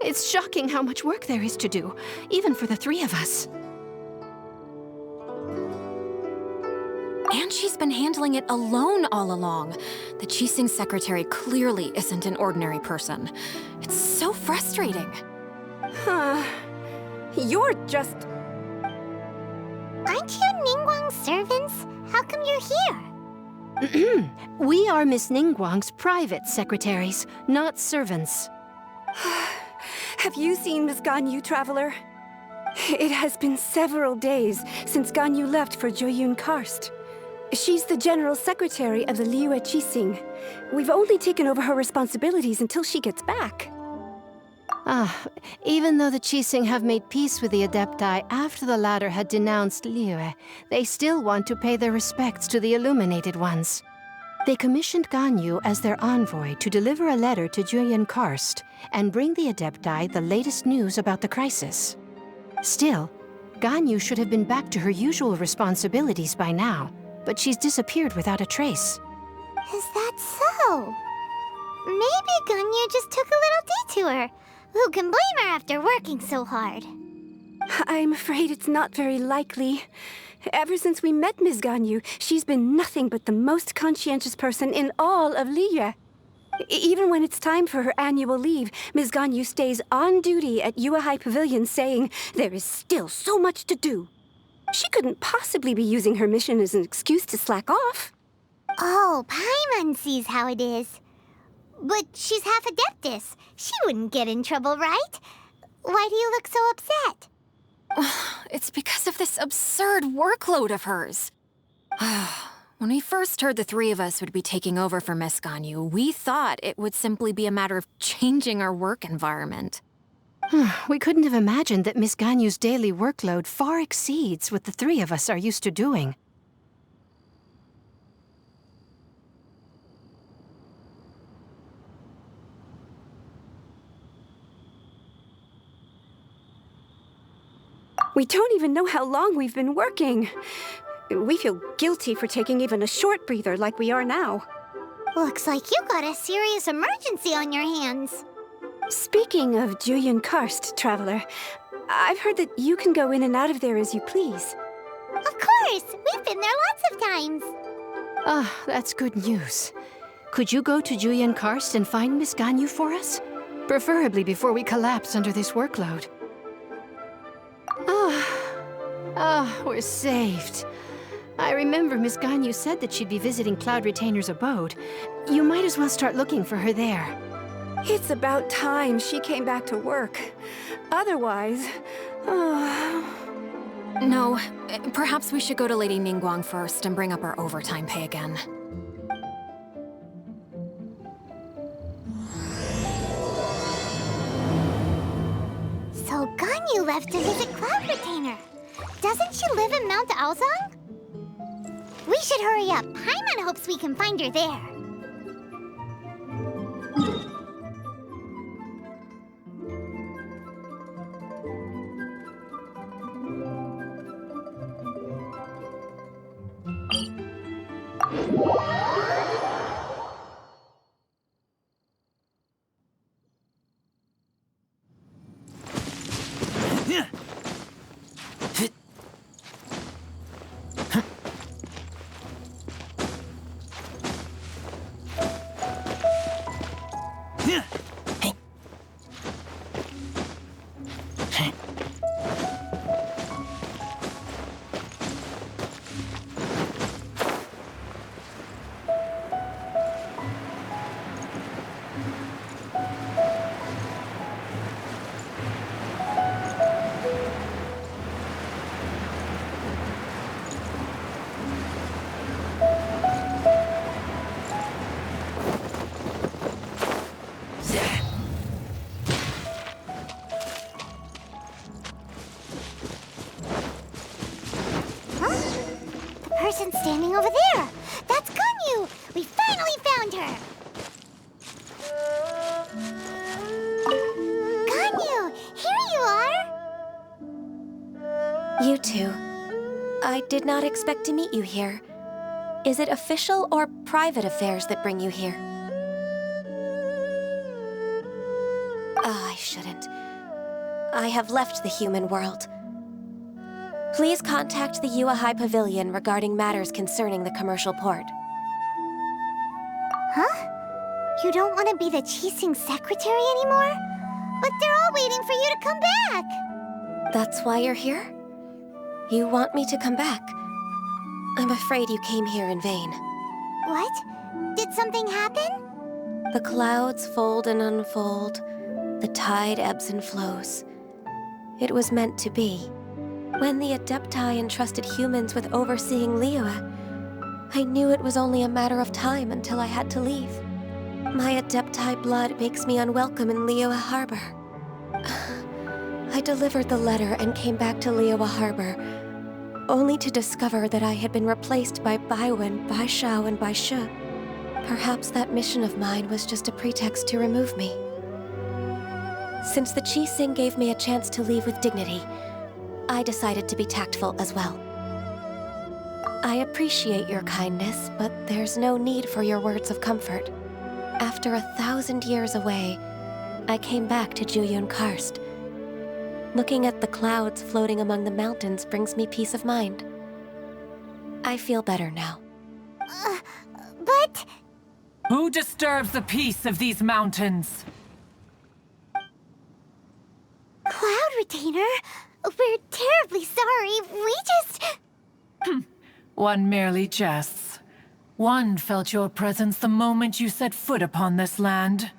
It's shocking how much work there is to do, even for the three of us. And she's been handling it alone all along. The Qixing secretary clearly isn't an ordinary person. It's so frustrating. You're just... Aren't you Ningguang's servants? How come you're here? We are Miss Ningguang's private secretaries, not servants. Have you seen Miss Ganyu, Traveler? It has been several days since Ganyu left for Jueyun Karst. She's the general secretary of the Liyue Qixing. We've only taken over her responsibilities until she gets back. Even though the Qixing have made peace with the Adepti after the latter had denounced Liyue, they still want to pay their respects to the Illuminated Ones. They commissioned Ganyu as their envoy to deliver a letter to Jueyun Karst and bring the Adepti the latest news about the crisis. Still, Ganyu should have been back to her usual responsibilities by now, but she's disappeared without a trace. Is that so? Maybe Ganyu just took a little detour. Who can blame her after working so hard? I'm afraid it's not very likely. Ever since we met Ms. Ganyu, she's been nothing but the most conscientious person in all of Liyue. Even when it's time for her annual leave, Ms. Ganyu stays on duty at Yuehai Pavilion saying there is still so much to do. She couldn't possibly be using her mission as an excuse to slack off. Oh, Paimon sees how it is. But she's half Adeptus. She wouldn't get in trouble, right? Why do you look so upset? It's because of this absurd workload of hers. When we first heard the three of us would be taking over for Miss Ganyu, we thought it would simply be a matter of changing our work environment. We couldn't have imagined that Miss Ganyu's daily workload far exceeds what the three of us are used to doing. We don't even know how long we've been working. We feel guilty for taking even a short breather like we are now. Looks like you got a serious emergency on your hands. Speaking of Jueyun Karst, Traveler, I've heard that you can go in and out of there as you please. Of course! We've been there lots of times. That's good news. Could you go to Jueyun Karst and find Miss Ganyu for us? Preferably before we collapse under this workload. We're saved. I remember Miss Ganyu said that she'd be visiting Cloud Retainer's abode. You might as well start looking for her there. It's about time she came back to work. Otherwise... No, perhaps we should go to Lady Ningguang first and bring up our overtime pay again. So Ganyu left to visit Cloud Retainer. Doesn't she live in Mount Aozang? We should hurry up. Paimon hopes we can find her there. person standing over there. That's Ganyu. We finally found her. Ganyu, here you are. You two. I did not expect to meet you here. Is it official or private affairs that bring you here? I shouldn't. I have left the human world. Please contact the Yua High Pavilion regarding matters concerning the commercial port. Huh? You don't want to be the Qixing secretary anymore? But they're all waiting for you to come back! That's why you're here? You want me to come back? I'm afraid you came here in vain. What? Did something happen? The clouds fold and unfold. The tide ebbs and flows. It was meant to be. When the Adepti entrusted humans with overseeing Liyue, I knew it was only a matter of time until I had to leave. My Adepti blood makes me unwelcome in Liyue Harbor. I delivered the letter and came back to Liyue Harbor, only to discover that I had been replaced by Baiwen, Baishao, and Baishu. Perhaps that mission of mine was just a pretext to remove me. Since the Qixing gave me a chance to leave with dignity, I decided to be tactful as well. I appreciate your kindness, but there's no need for your words of comfort. After 1,000 years away, I came back to Juyun Karst. Looking at the clouds floating among the mountains brings me peace of mind. I feel better now. But... Who disturbs the peace of these mountains? Cloud Retainer? We're terribly sorry. We just... One merely jests. One felt your presence the moment you set foot upon this land.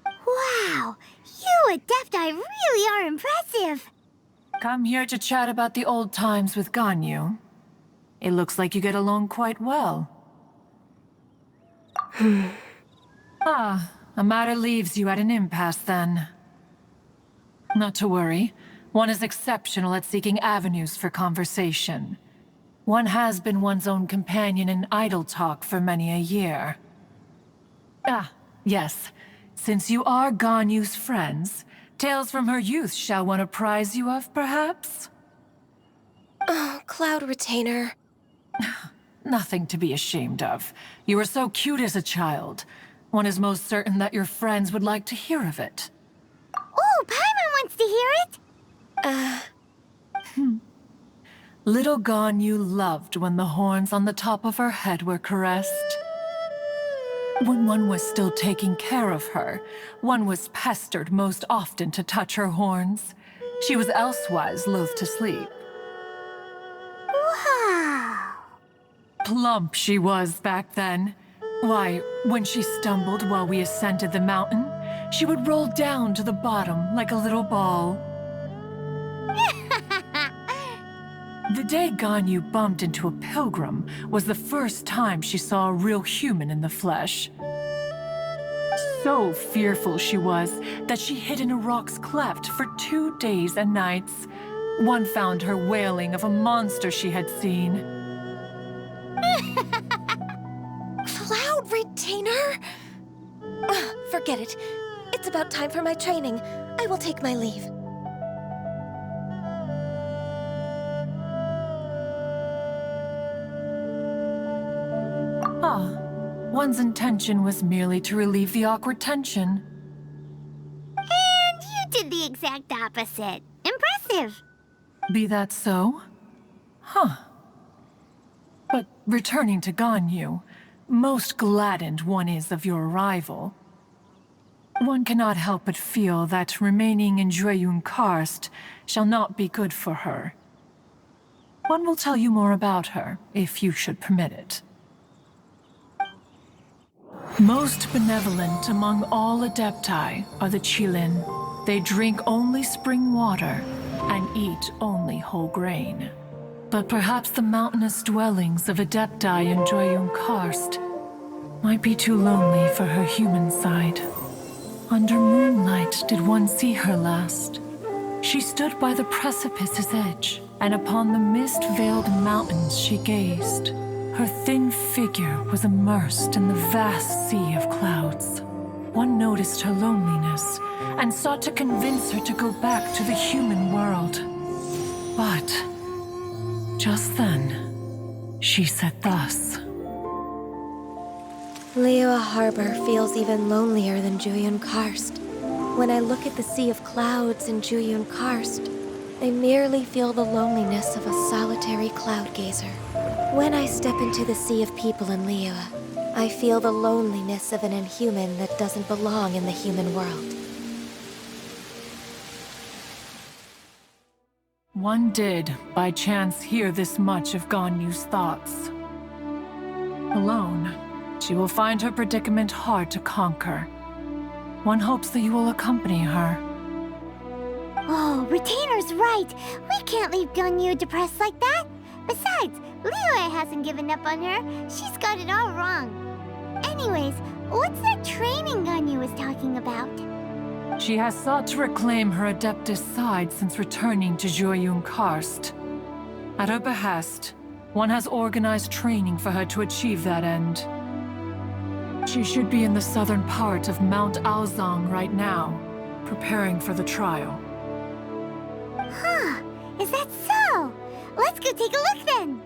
Wow! You Adepti really are impressive! Come here to chat about the old times with Ganyu. It looks like you get along quite well. A matter leaves you at an impasse then. Not to worry. One is exceptional at seeking avenues for conversation. One has been one's own companion in idle talk for many a year. Yes. Since you are Ganyu's friends, tales from her youth shall one apprise you of, perhaps? Oh, Cloud Retainer. Nothing to be ashamed of. You were so cute as a child. One is most certain that your friends would like to hear of it. Oh, Paimon wants to hear it! Little Ganyu loved when the horns on the top of her head were caressed. When one was still taking care of her, one was pestered most often to touch her horns. She was elsewise loath to sleep. Wow! Plump she was back then. Why, when she stumbled while we ascended the mountain, she would roll down to the bottom like a little ball. The day Ganyu bumped into a pilgrim was the first time she saw a real human in the flesh. So fearful she was that she hid in a rock's cleft for 2 days and nights. One found her wailing of a monster she had seen. Cloud Retainer? Forget it. It's about time for my training. I will take my leave. One's intention was merely to relieve the awkward tension. And you did the exact opposite. Impressive! Be that so? But returning to Ganyu, most gladdened one is of your arrival. One cannot help but feel that remaining in Juyun Karst shall not be good for her. One will tell you more about her, if you should permit it. Most benevolent among all Adepti are the Qilin. They drink only spring water and eat only whole grain. But perhaps the mountainous dwellings of Adepti in Juyun Karst might be too lonely for her human side. Under moonlight did one see her last. She stood by the precipice's edge, and upon the mist-veiled mountains she gazed. Her thin figure was immersed in the vast sea of clouds. One noticed her loneliness and sought to convince her to go back to the human world. But just then, she said thus. Liyue Harbor feels even lonelier than Jueyun Karst. When I look at the sea of clouds in Jueyun Karst, I merely feel the loneliness of a solitary cloud gazer. When I step into the sea of people in Liyue, I feel the loneliness of an inhuman that doesn't belong in the human world. One did, by chance, hear this much of Ganyu's thoughts. Alone, she will find her predicament hard to conquer. One hopes that you will accompany her. Oh, Retainer's right. We can't leave Ganyu depressed like that. Besides, Liyue hasn't given up on her. She's got it all wrong. Anyways, what's that training Ganyu was talking about? She has sought to reclaim her Adeptus side since returning to Jueyun Karst. At her behest, one has organized training for her to achieve that end. She should be in the southern part of Mount Aozang right now, preparing for the trial. Huh, is that so? Let's go take a look then!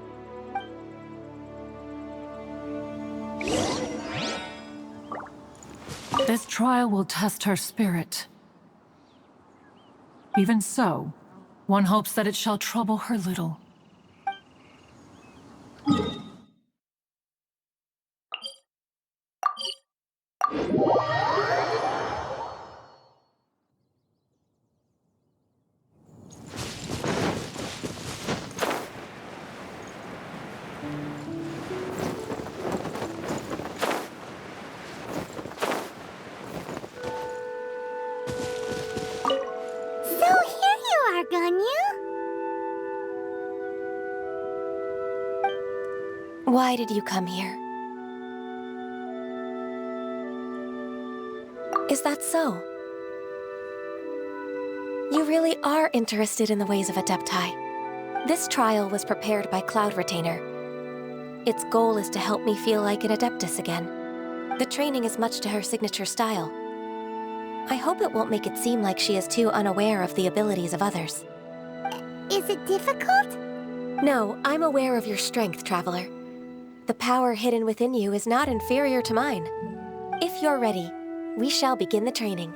This trial will test her spirit. Even so, one hopes that it shall trouble her little. Why did you come here? Is that so? You really are interested in the ways of Adepti. This trial was prepared by Cloud Retainer. Its goal is to help me feel like an Adeptus again. The training is much to her signature style. I hope it won't make it seem like she is too unaware of the abilities of others. Is it difficult? No, I'm aware of your strength, Traveler. The power hidden within you is not inferior to mine. If you're ready, we shall begin the training.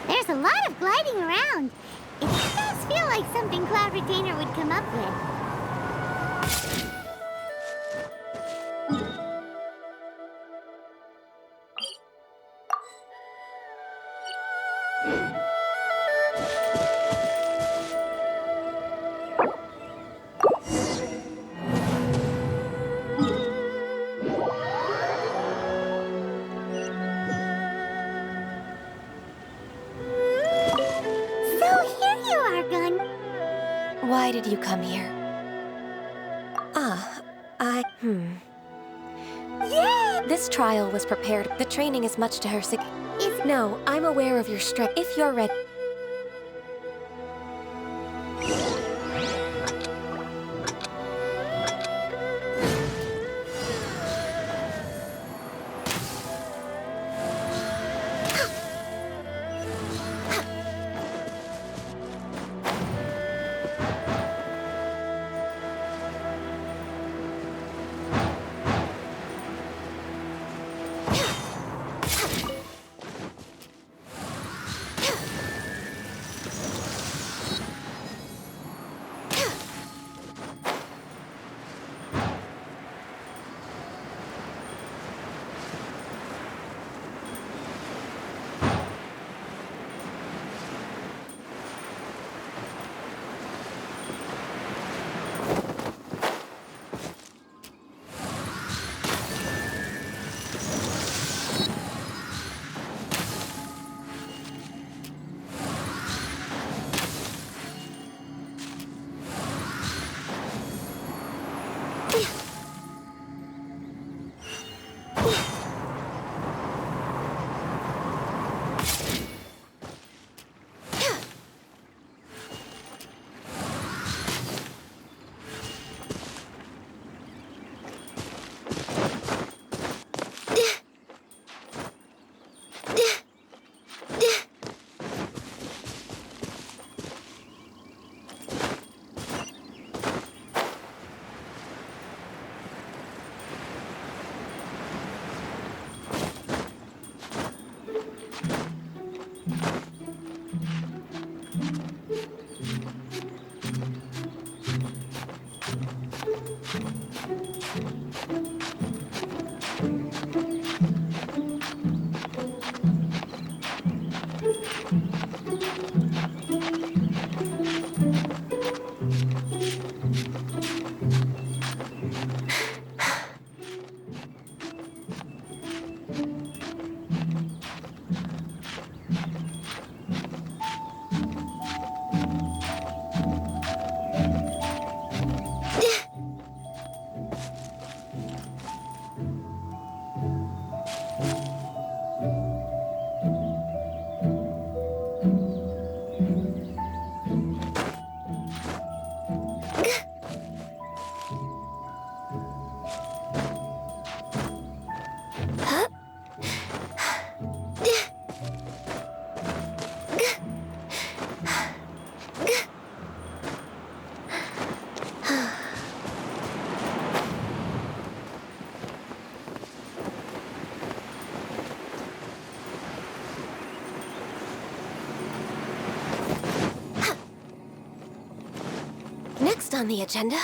There's a lot of gliding around. It does feel like something Cloud Retainer would come up with. did you come here? Yay! This trial was prepared. The training is much to her No, I'm aware of your strength. If you're ready... Next on the agenda...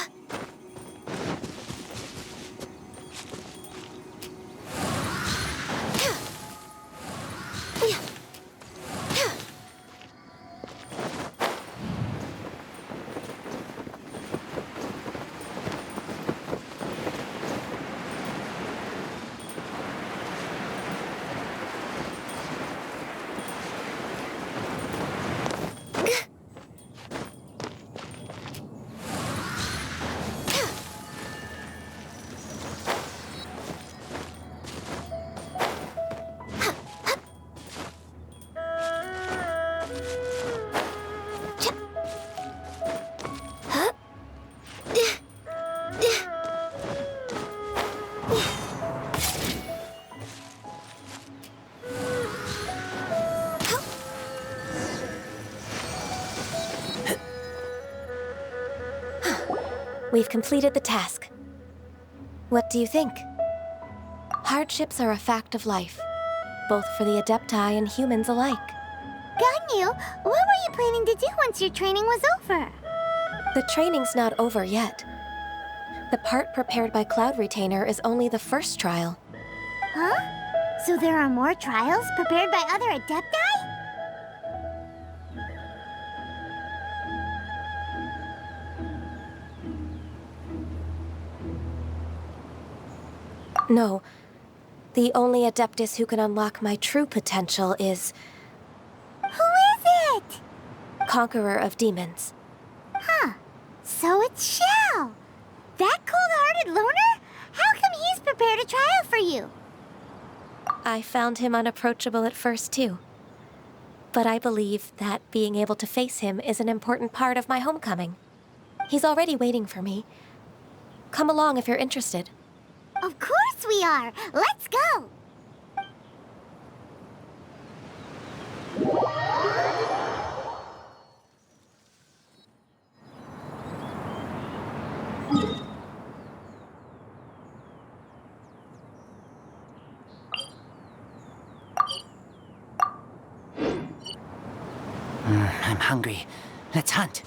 We've completed the task. What do you think? Hardships are a fact of life, both for the Adepti and humans alike. Ganyu, what were you planning to do once your training was over? The training's not over yet. The part prepared by Cloud Retainer is only the first trial. Huh? So there are more trials prepared by other Adepti? No. The only Adeptus who can unlock my true potential is... Who is it? Conqueror of Demons. Huh. So it's Shell! That cold-hearted loner? How come he's prepared a trial for you? I found him unapproachable at first, too. But I believe that being able to face him is an important part of my homecoming. He's already waiting for me. Come along if you're interested. Of course we are! Let's go! I'm hungry. Let's hunt.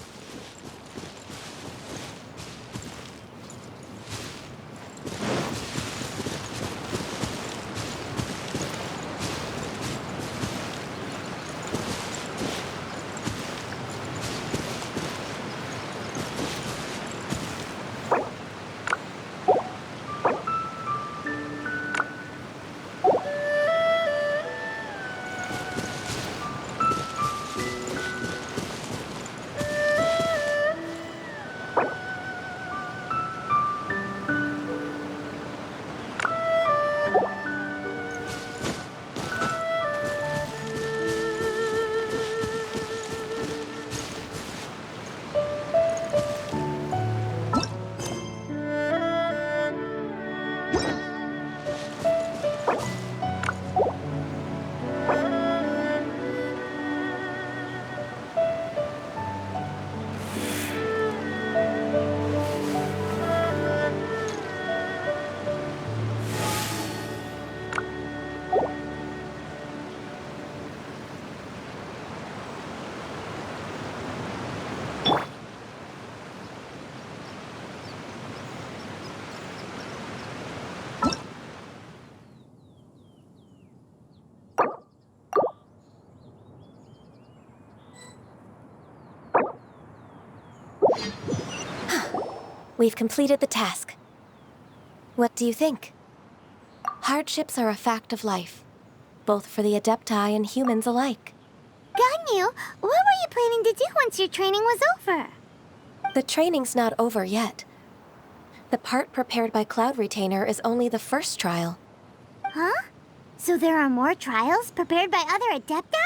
We've completed the task. What do you think? Hardships are a fact of life, both for the Adepti and humans alike. Ganyu, what were you planning to do once your training was over? The training's not over yet. The part prepared by Cloud Retainer is only the first trial. Huh? So there are more trials prepared by other Adepti?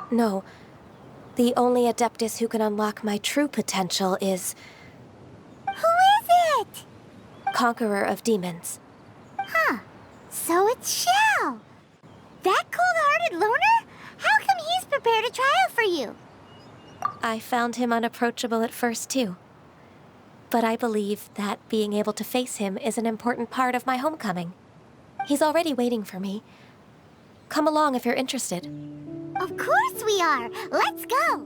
No. The only Adeptus who can unlock my true potential is... Who is it? Conqueror of Demons. Huh. So it's Shell! That cold-hearted loner? How come he's prepared a trial for you? I found him unapproachable at first, too. But I believe that being able to face him is an important part of my homecoming. He's already waiting for me. Come along if you're interested. Of course we are! Let's go!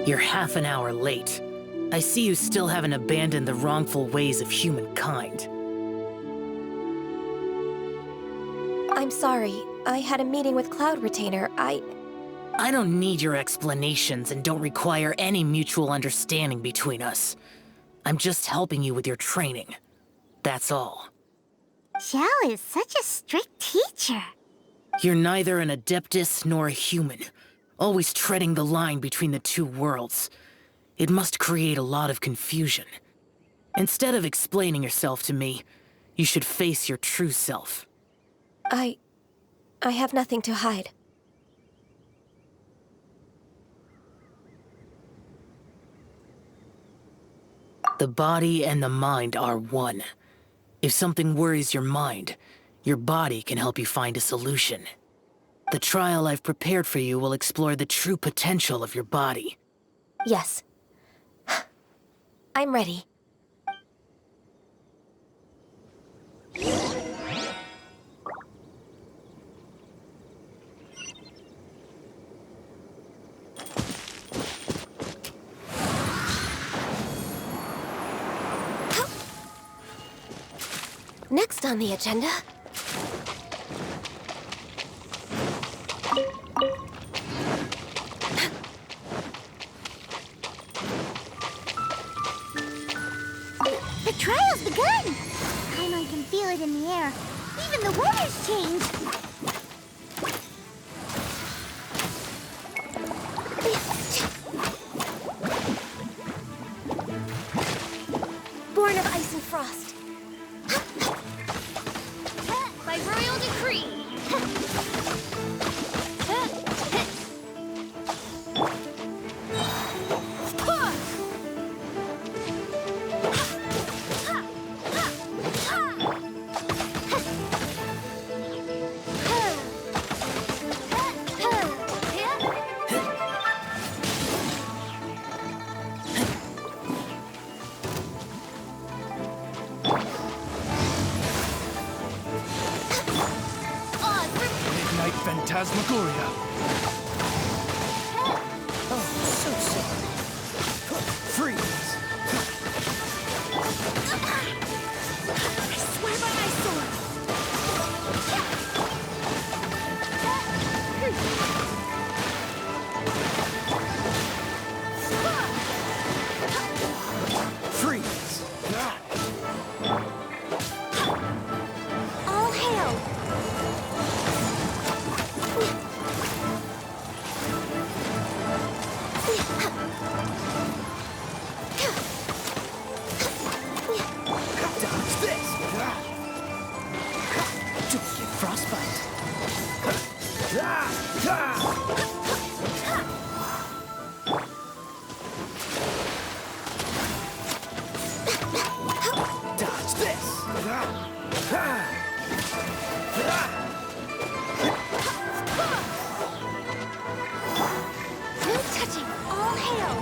You're half an hour late. I see you still haven't abandoned the wrongful ways of humankind. I'm sorry. I had a meeting with Cloud Retainer. I don't need your explanations and don't require any mutual understanding between us. I'm just helping you with your training. That's all. Shell is such a strict teacher. You're neither an Adeptus nor a human. always treading the line between the two worlds. It must create a lot of confusion. Instead of explaining yourself to me, you should face your true self. I have nothing to hide. The body and the mind are one. If something worries your mind, your body can help you find a solution. The trial I've prepared for you will explore the true potential of your body. Yes. I'm ready. Next on the agenda... The trial's begun! Paimon can feel it in the air. Even the weather's changed. Born of ice and frost. By royal decree. Phantasmagoria. Oh, so sorry. Freeze. I swear by my sword. Freeze. All hail. Dodge this. Don't get frostbite. Dodge this. No touching. All hail.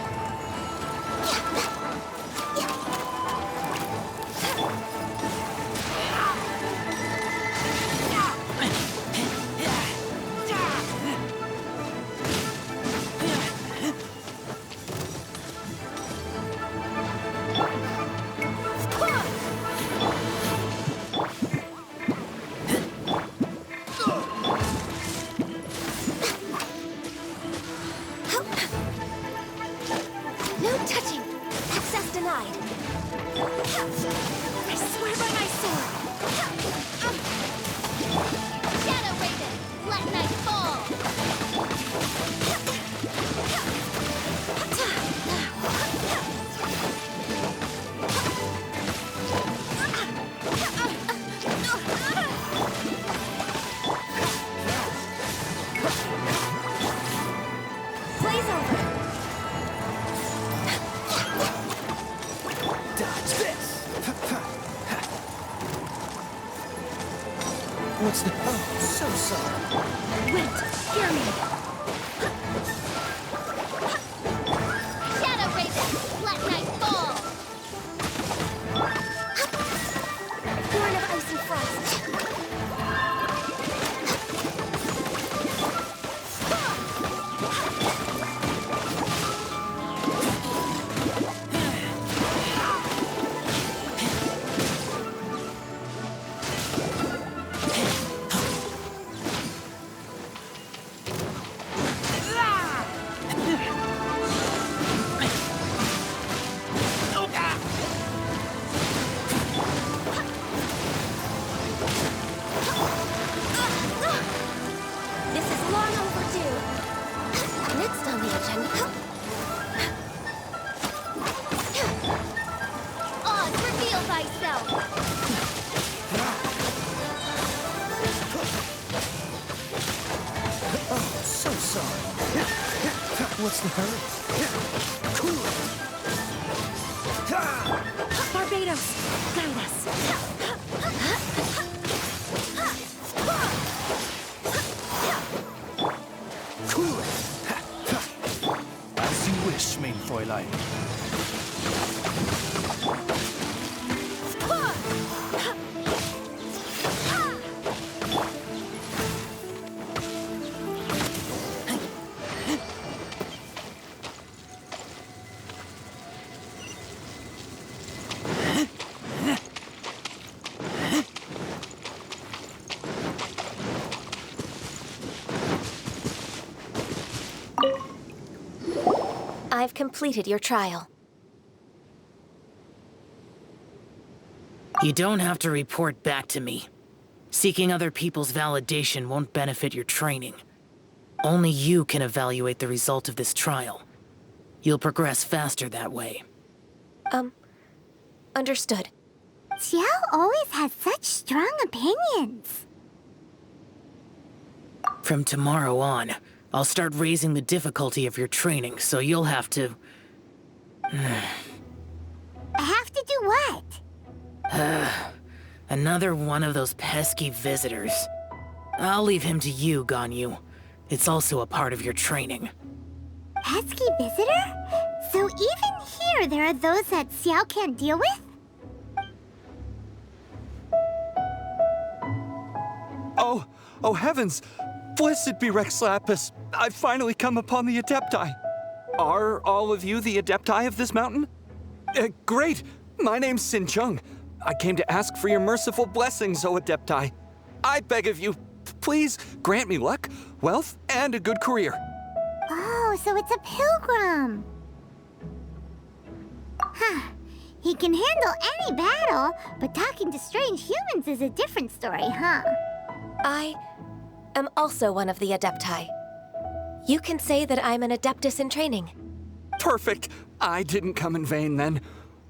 No touching! Access denied. I swear by my sword. Shadow Raven, let night fall. Blaze over! Dodge this. What's the... Oh, so sorry. Wait, hear me. Shadow Raven, let night fall. Born of ice and frost. What's the hurry? Cool it! Barbados, guide us. Cool it! As you wish, mein Fräulein. I've completed your trial. You don't have to report back to me. Seeking other people's validation won't benefit your training. Only you can evaluate the result of this trial. You'll progress faster that way. Understood. Xiao always has such strong opinions. From tomorrow on, I'll start raising the difficulty of your training, so you'll have to... I have to do what? Another one of those pesky visitors. I'll leave him to you, Ganyu. It's also a part of your training. Pesky visitor? So even here there are those that Xiao can't deal with? Oh heavens! Blessed be Rex Lapis! I've finally come upon the Adepti. Are all of you the Adepti of this mountain? Great! My name's Sin Chung. I came to ask for your merciful blessings, O Adepti. I beg of you, please grant me luck, wealth, and a good career. Oh, so it's a pilgrim. Huh. He can handle any battle, but talking to strange humans is a different story, huh? I am also one of the Adepti. You can say that I'm an Adeptus in training. Perfect! I didn't come in vain then.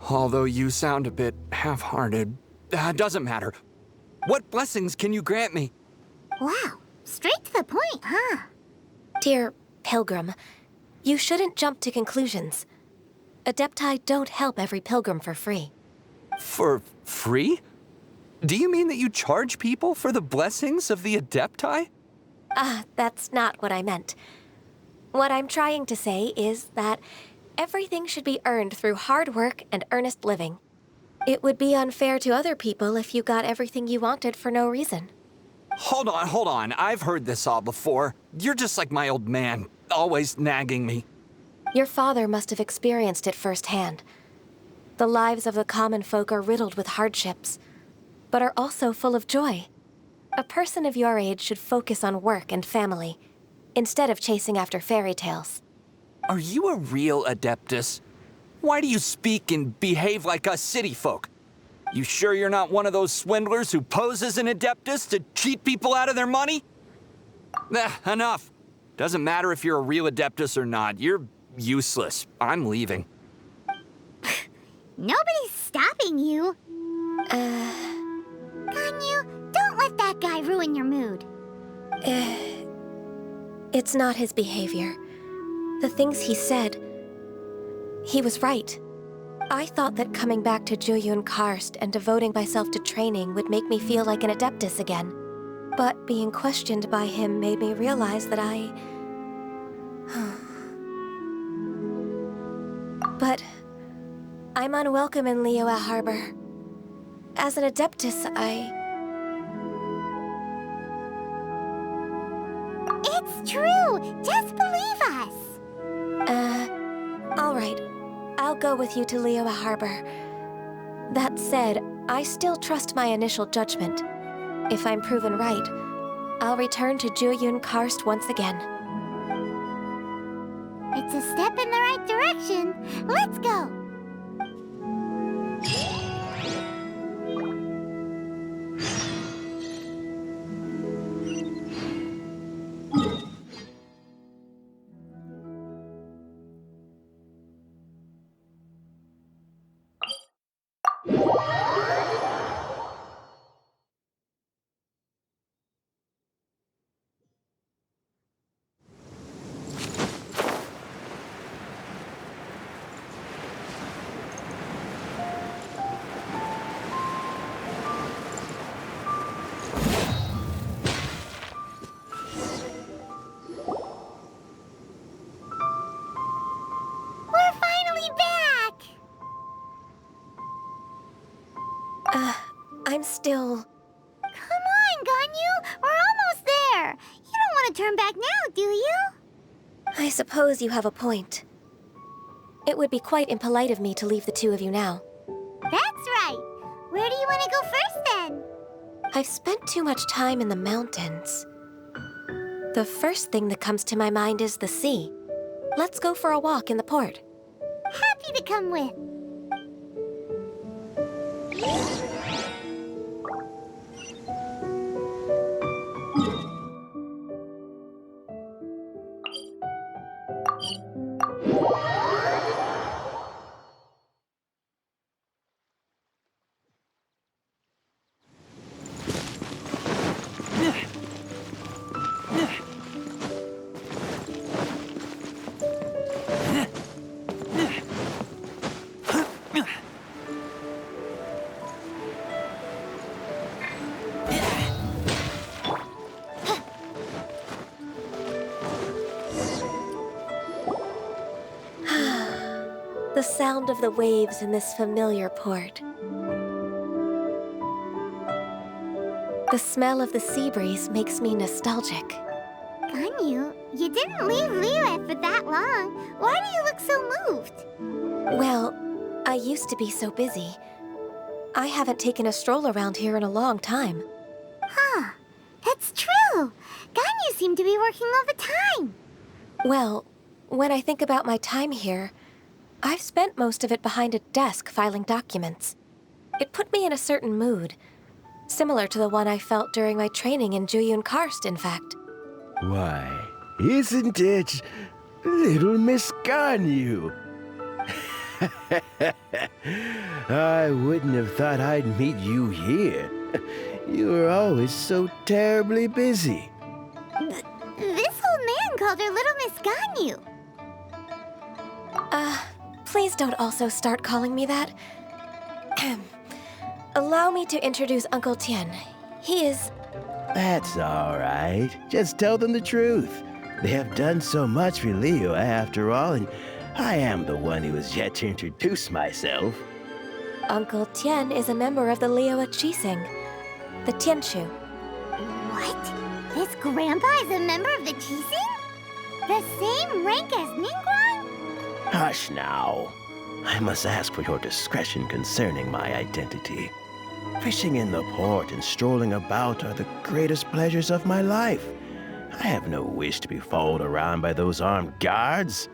Although you sound a bit half-hearted. Doesn't matter. What blessings can you grant me? Wow, straight to the point, huh? Dear Pilgrim, you shouldn't jump to conclusions. Adepti don't help every pilgrim for free. For free? Do you mean that you charge people for the blessings of the Adepti? That's not what I meant. What I'm trying to say is that everything should be earned through hard work and earnest living. It would be unfair to other people if you got everything you wanted for no reason. Hold on. I've heard this all before. You're just like my old man, always nagging me. Your father must have experienced it firsthand. The lives of the common folk are riddled with hardships, but are also full of joy. A person of your age should focus on work and family, instead of chasing after fairy tales. Are you a real Adeptus? Why do you speak and behave like us city folk? You sure you're not one of those swindlers who pose as an Adeptus to cheat people out of their money? Enough. Doesn't matter if you're a real Adeptus or not. You're useless. I'm leaving. Nobody's stopping you. Ganyu, don't let that guy ruin your mood. It's not his behavior. The things he said, he was right. I thought that coming back to Jueyun Karst and devoting myself to training would make me feel like an Adeptus again. But being questioned by him made me realize that But I'm unwelcome in Liyue Harbor. As an Adeptus, It's true! Just believe us! All right. I'll go with you to Liyue Harbor. That said, I still trust my initial judgment. If I'm proven right, I'll return to Jueyun Karst once again. It's a step in the right direction. Let's go! I'm still... Come on, Ganyu! We're almost there! You don't want to turn back now, do you? I suppose you have a point. It would be quite impolite of me to leave the two of you now. That's right! Where do you want to go first, then? I've spent too much time in the mountains. The first thing that comes to my mind is the sea. Let's go for a walk in the port. Happy to come with. The sound of the waves in this familiar port. The smell of the sea breeze makes me nostalgic. Ganyu, you didn't leave Liyue for that long. Why do you look so moved? Well, I used to be so busy. I haven't taken a stroll around here in a long time. Huh, that's true. Ganyu seemed to be working all the time. Well, when I think about my time here, I've spent most of it behind a desk filing documents. It put me in a certain mood, similar to the one I felt during my training in Juyun Karst, in fact. Why, isn't it little Miss Ganyu? I wouldn't have thought I'd meet you here. You were always so terribly busy. This old man called her Little Miss Ganyu. Please don't also start calling me that. Allow me to introduce Uncle Tian. He is... That's all right. Just tell them the truth. They have done so much for Liyue after all, and I am the one who has yet to introduce myself. Uncle Tian is a member of the Liyue Qixing, the Tianshu. What? This grandpa is a member of the Qixing? The same rank as Ningguang? Hush now. I must ask for your discretion concerning my identity. Fishing in the port and strolling about are the greatest pleasures of my life. I have no wish to be followed around by those armed guards.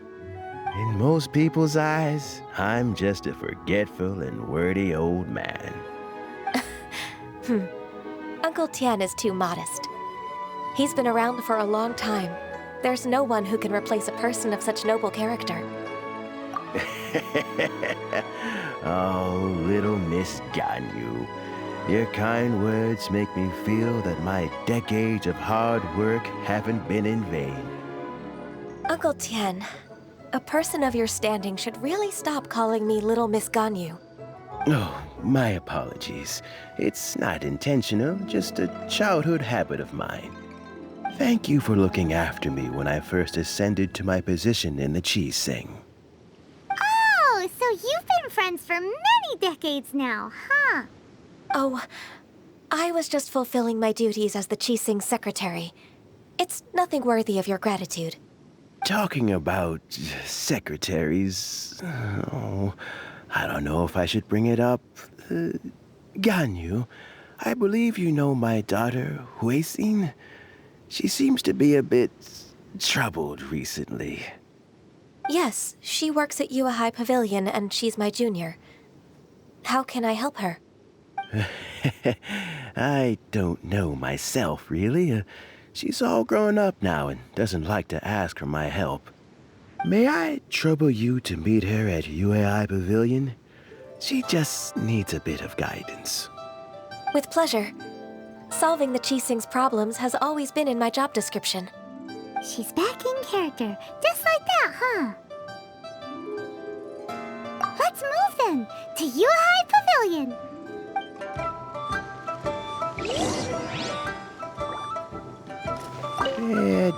In most people's eyes, I'm just a forgetful and wordy old man. Uncle Tian is too modest. He's been around for a long time. There's no one who can replace a person of such noble character. Oh, little Miss Ganyu. Your kind words make me feel that my decades of hard work haven't been in vain. Uncle Tian, a person of your standing should really stop calling me Little Miss Ganyu. Oh, my apologies. It's not intentional, just a childhood habit of mine. Thank you for looking after me when I first ascended to my position in the Qixing. Oh, so you've been friends for many decades now, huh? Oh, I was just fulfilling my duties as the Qixing secretary. It's nothing worthy of your gratitude. Talking about secretaries... Oh, I don't know if I should bring it up. Ganyu, I believe you know my daughter, Huixin. She seems to be a bit troubled recently. Yes, she works at Yua High Pavilion and she's my junior. How can I help her? I don't know myself, really. She's all grown up now and doesn't like to ask for my help. May I trouble you to meet her at UAI Pavilion? She just needs a bit of guidance. With pleasure. Solving the Qixing's problems has always been in my job description. She's back in character, just like that, huh? Let's move then, to UAI Pavilion!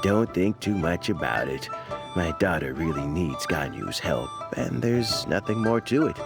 Don't think too much about it. My daughter really needs Ganyu's help, and there's nothing more to it.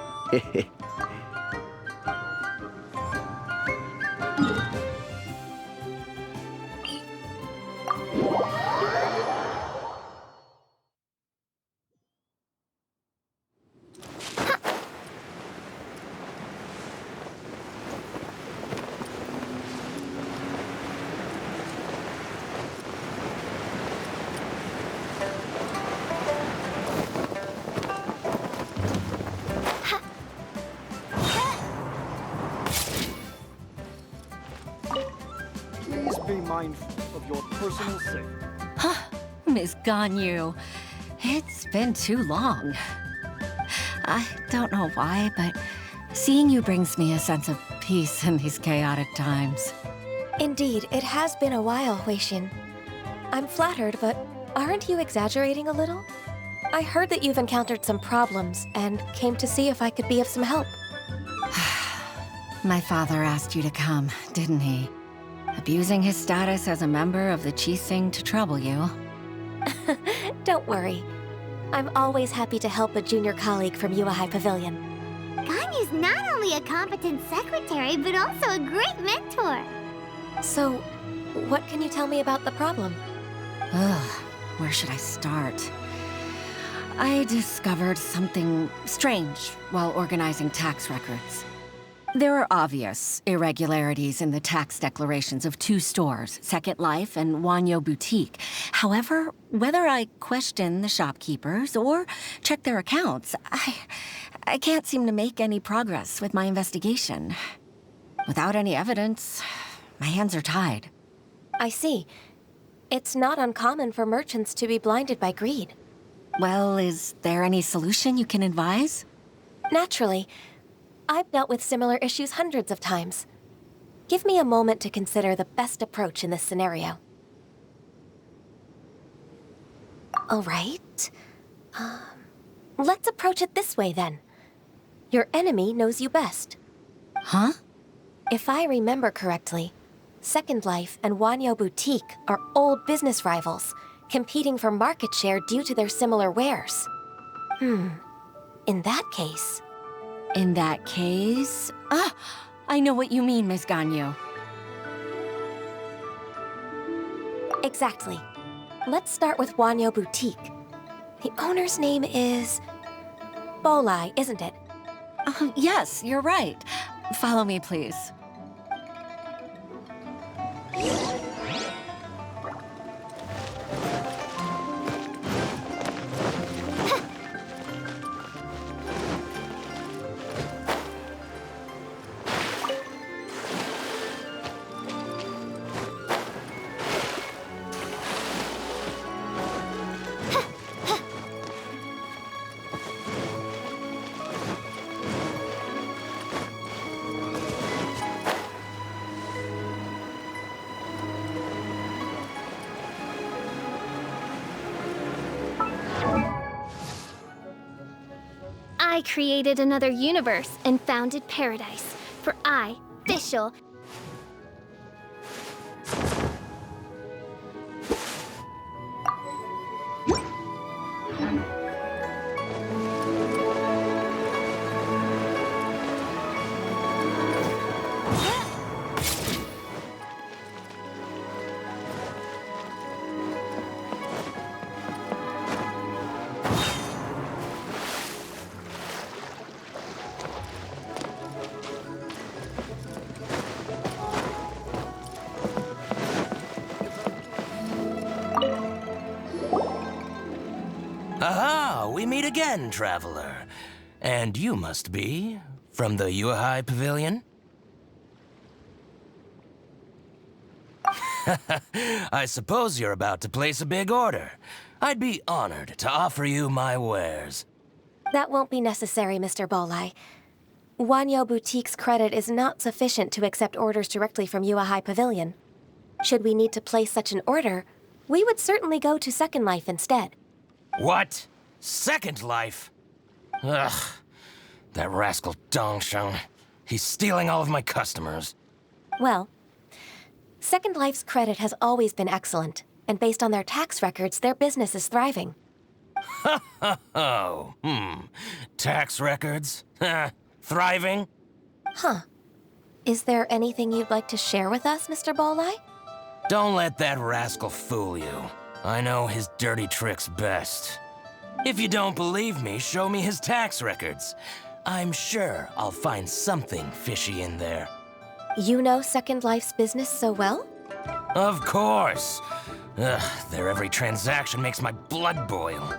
mindful of your personal safety. Miss Ganyu, it's been too long. I don't know why, but seeing you brings me a sense of peace in these chaotic times. Indeed, it has been a while, Huixin. I'm flattered, but aren't you exaggerating a little? I heard that you've encountered some problems and came to see if I could be of some help. My father asked you to come, didn't he? Abusing his status as a member of the Qixing to trouble you. Don't worry. I'm always happy to help a junior colleague from Yuehai Pavilion. Ganyu's not only a competent secretary, but also a great mentor. So, what can you tell me about the problem? Ugh, where should I start? I discovered something strange while organizing tax records. There are obvious irregularities in the tax declarations of two stores, Second Life and Wanyo Boutique. However, whether I question the shopkeepers or check their accounts, I can't seem to make any progress with my investigation. Without any evidence, my hands are tied. I see. It's not uncommon for merchants to be blinded by greed. Well, is there any solution you can advise? Naturally. I've dealt with similar issues hundreds of times. Give me a moment to consider the best approach in this scenario. All right. Let's approach it this way, then. Your enemy knows you best. Huh? If I remember correctly, Second Life and Wanyo Boutique are old business rivals, competing for market share due to their similar wares. In that case... In that case... I know what you mean, Miss Ganyu. Exactly. Let's start with Wanyo Boutique. The owner's name is... Bolai, isn't it? Yes, you're right. Follow me, please. I created another universe and founded paradise. For I, Fischl, Aha! We meet again, traveler. And you must be from the Yuehai Pavilion? I suppose you're about to place a big order. I'd be honored to offer you my wares. That won't be necessary, Mr. Bolai. Wanyo Boutique's credit is not sufficient to accept orders directly from Yuehai Pavilion. Should we need to place such an order, we would certainly go to Second Life instead. What? Second Life? Ugh. That rascal Dongsheng. He's stealing all of my customers. Well, Second Life's credit has always been excellent, and based on their tax records, their business is thriving. Tax records? Thriving? Huh. Is there anything you'd like to share with us, Mr. Bolai? Don't let that rascal fool you. I know his dirty tricks best. If you don't believe me, show me his tax records. I'm sure I'll find something fishy in there. You know Second Life's business so well? Of course. Their every transaction makes my blood boil.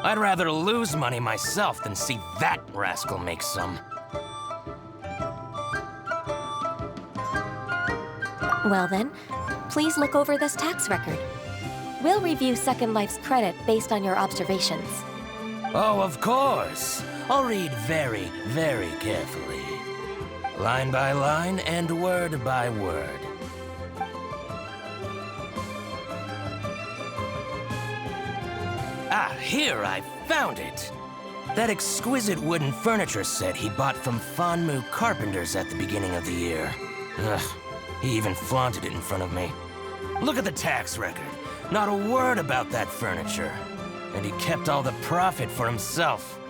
I'd rather lose money myself than see that rascal make some. Well then, please look over this tax record. We'll review Second Life's credit based on your observations. Oh, of course. I'll read very, very carefully. Line by line and word by word. Ah, here, I found it. That exquisite wooden furniture set he bought from Fanmu Carpenters at the beginning of the year. Ugh, he even flaunted it in front of me. Look at the tax record. Not a word about that furniture. And he kept all the profit for himself.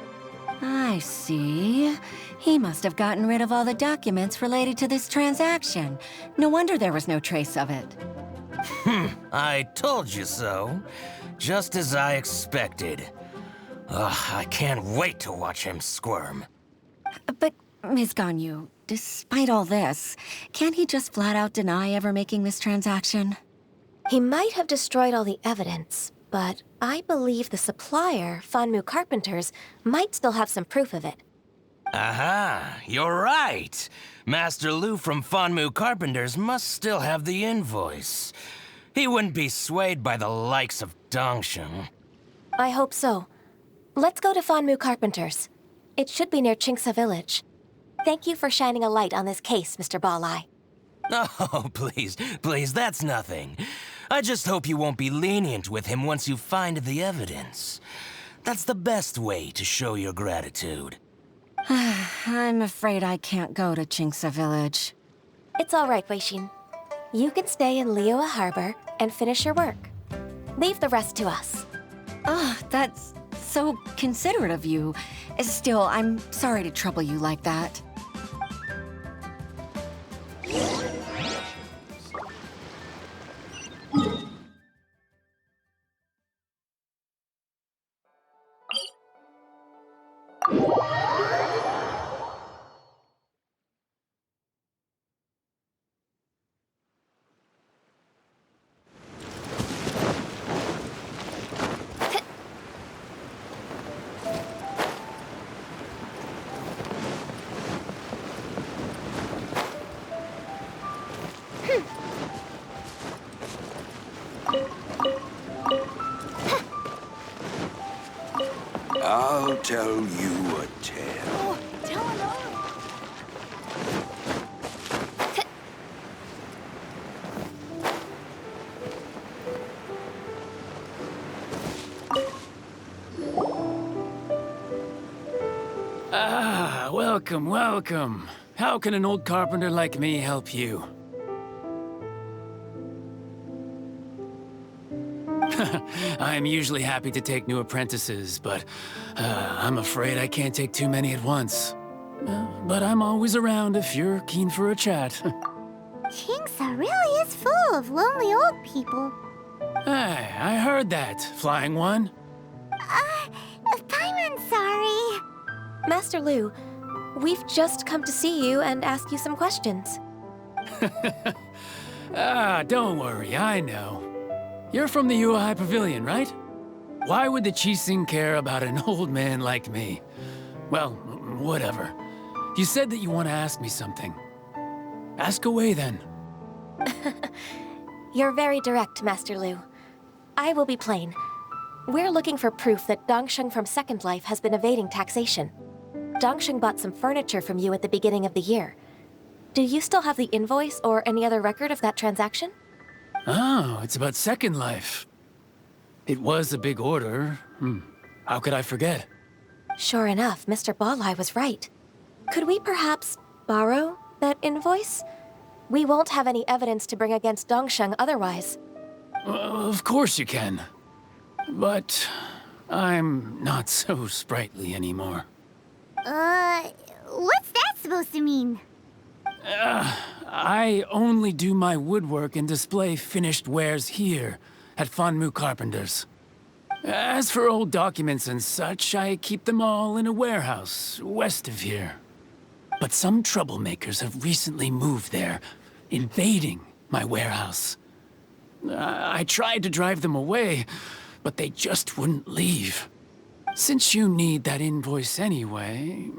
I see. He must have gotten rid of all the documents related to this transaction. No wonder there was no trace of it. I told you so. Just as I expected. Ugh, I can't wait to watch him squirm. But, Ms. Ganyu, despite all this, can't he just flat out deny ever making this transaction? He might have destroyed all the evidence, but I believe the supplier, Fanmu Carpenters, might still have some proof of it. Aha, you're right. Master Lu from Fanmu Carpenters must still have the invoice. He wouldn't be swayed by the likes of Dongsheng. I hope so. Let's go to Fanmu Carpenters. It should be near Qingsa Village. Thank you for shining a light on this case, Mr. Balai. Oh, please, that's nothing. I just hope you won't be lenient with him once you find the evidence. That's the best way to show your gratitude. I'm afraid I can't go to Qingsa Village. It's all right, Weixin. You can stay in Liyue Harbor and finish your work. Leave the rest to us. Oh, that's so considerate of you. Still, I'm sorry to trouble you like that. I'll tell you a tale. Oh, tell him Ah, welcome, welcome. How can an old carpenter like me help you? I'm usually happy to take new apprentices, but I'm afraid I can't take too many at once. But I'm always around if you're keen for a chat. Qingsa really is full of lonely old people. Hey, I heard that, Flying One. Paimon's sorry. Master Lu, we've just come to see you and ask you some questions. Don't worry, I know. You're from the Yuehai Pavilion, right? Why would the Qixing care about an old man like me? Well, whatever. You said that you want to ask me something. Ask away, then. You're very direct, Master Lu. I will be plain. We're looking for proof that Dongsheng from Second Life has been evading taxation. Dongsheng bought some furniture from you at the beginning of the year. Do you still have the invoice or any other record of that transaction? Oh, it's about Second Life. It was a big order. How could I forget? Sure enough, Mr. Balai was right. Could we perhaps borrow that invoice? We won't have any evidence to bring against Dongsheng otherwise. Of course you can. But I'm not so sprightly anymore. What's that supposed to mean? I only do my woodwork and display finished wares here at Fanmu Carpenters. As for old documents and such, I keep them all in a warehouse west of here. But some troublemakers have recently moved there, invading my warehouse. I tried to drive them away, but they just wouldn't leave. Since you need that invoice anyway,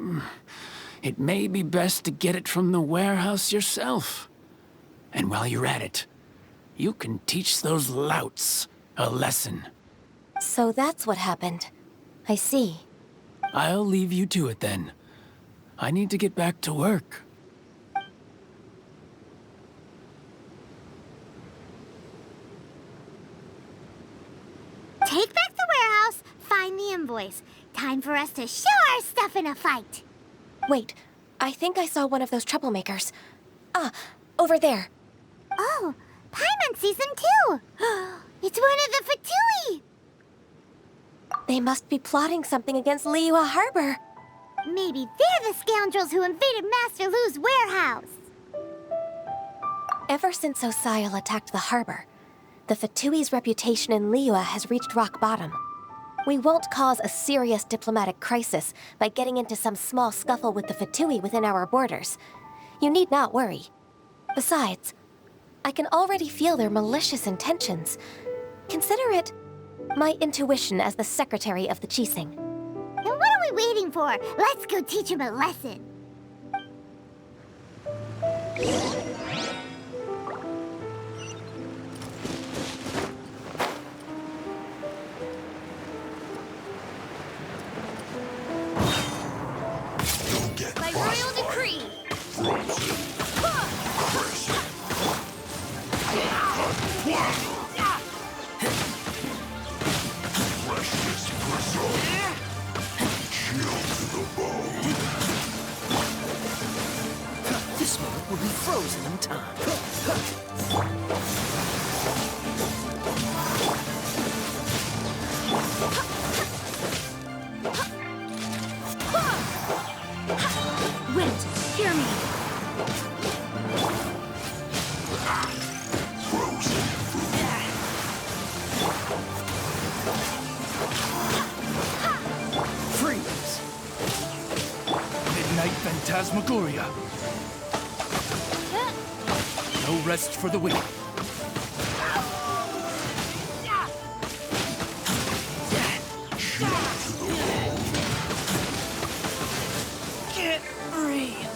it may be best to get it from the warehouse yourself. And while you're at it, you can teach those louts a lesson. So that's what happened. I see. I'll leave you to it then. I need to get back to work. Take back the warehouse, find the invoice. Time for us to show our stuff in a fight. Wait, I think I saw one of those troublemakers. Ah, over there. Oh, Paimon sees them too. It's one of the Fatui. They must be plotting something against Liyue Harbor. Maybe they're the scoundrels who invaded Master Lu's warehouse. Ever since Osial attacked the harbor, the Fatui's reputation in Liyue has reached rock bottom. We won't cause a serious diplomatic crisis by getting into some small scuffle with the Fatui within our borders. You need not worry. Besides, I can already feel their malicious intentions. Consider it my intuition as the secretary of the Qixing. Then what are we waiting for? Let's go teach him a lesson. By royal decree. This moment will be frozen in time. Wait, hear me. Freeze! Midnight Phantasmagoria. No rest for the wicked. Can't breathe.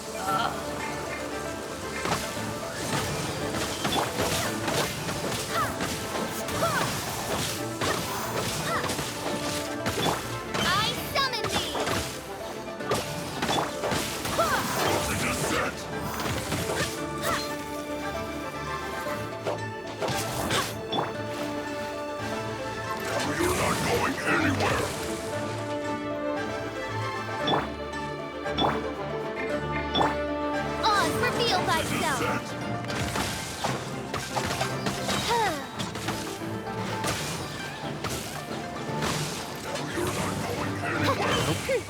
I summon thee. You're not going anywhere. Oz, reveal thyself. Okay.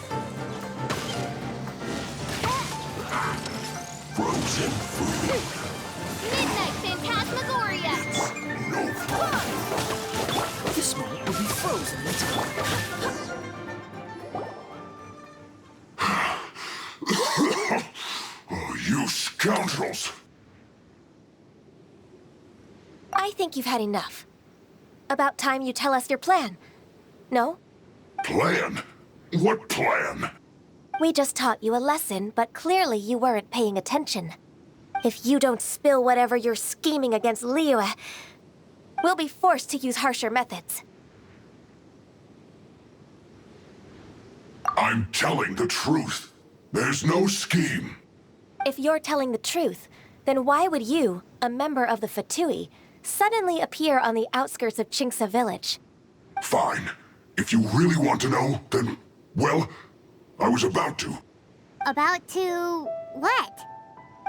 Frozen food. Midnight Phantasmagoria. This moment will be frozen in time. Oh, you scoundrels! I think you've had enough. About time you tell us your plan. No? Plan? What plan? We just taught you a lesson, but clearly you weren't paying attention. If you don't spill whatever you're scheming against Liyue, we'll be forced to use harsher methods. I'm telling the truth. There's no scheme. If you're telling the truth, then why would you, a member of the Fatui, suddenly appear on the outskirts of Qingce village? Fine. If you really want to know, then, well, I was about to. About to what?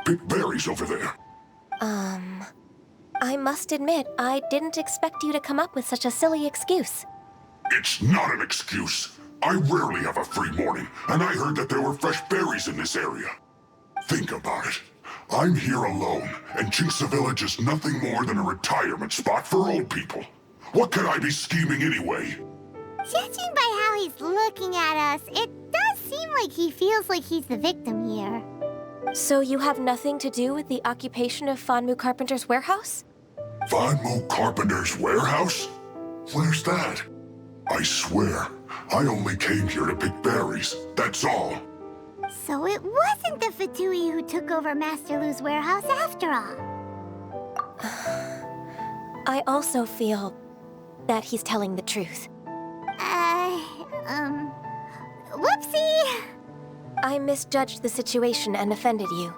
Pick berries over there. I must admit, I didn't expect you to come up with such a silly excuse. It's not an excuse. I rarely have a free morning, and I heard that there were fresh berries in this area. Think about it. I'm here alone, and Qingce Village is nothing more than a retirement spot for old people. What could I be scheming anyway? Judging by how he's looking at us, it does seem like he feels like he's the victim here. So you have nothing to do with the occupation of Fanmu Carpenter's warehouse? Fanmu Carpenter's warehouse? Where's that? I swear, I only came here to pick berries, that's all. So it wasn't the Fatui who took over Master Lu's warehouse after all. I also feel that he's telling the truth. Whoopsie! I misjudged the situation and offended you.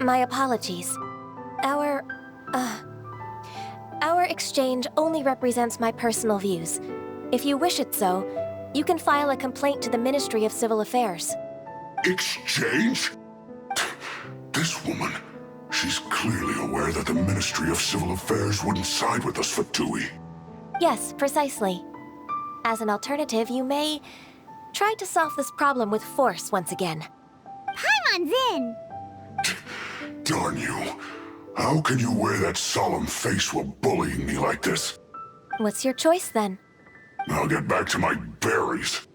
My apologies. Our exchange only represents my personal views. If you wish it so, you can file a complaint to the Ministry of Civil Affairs. Exchange? This woman, she's clearly aware that the Ministry of Civil Affairs wouldn't side with us, Fatui. Yes, precisely. As an alternative, you may try to solve this problem with force once again. Paimon's in! Darn you. How can you wear that solemn face while bullying me like this? What's your choice, then? I'll get back to my berries.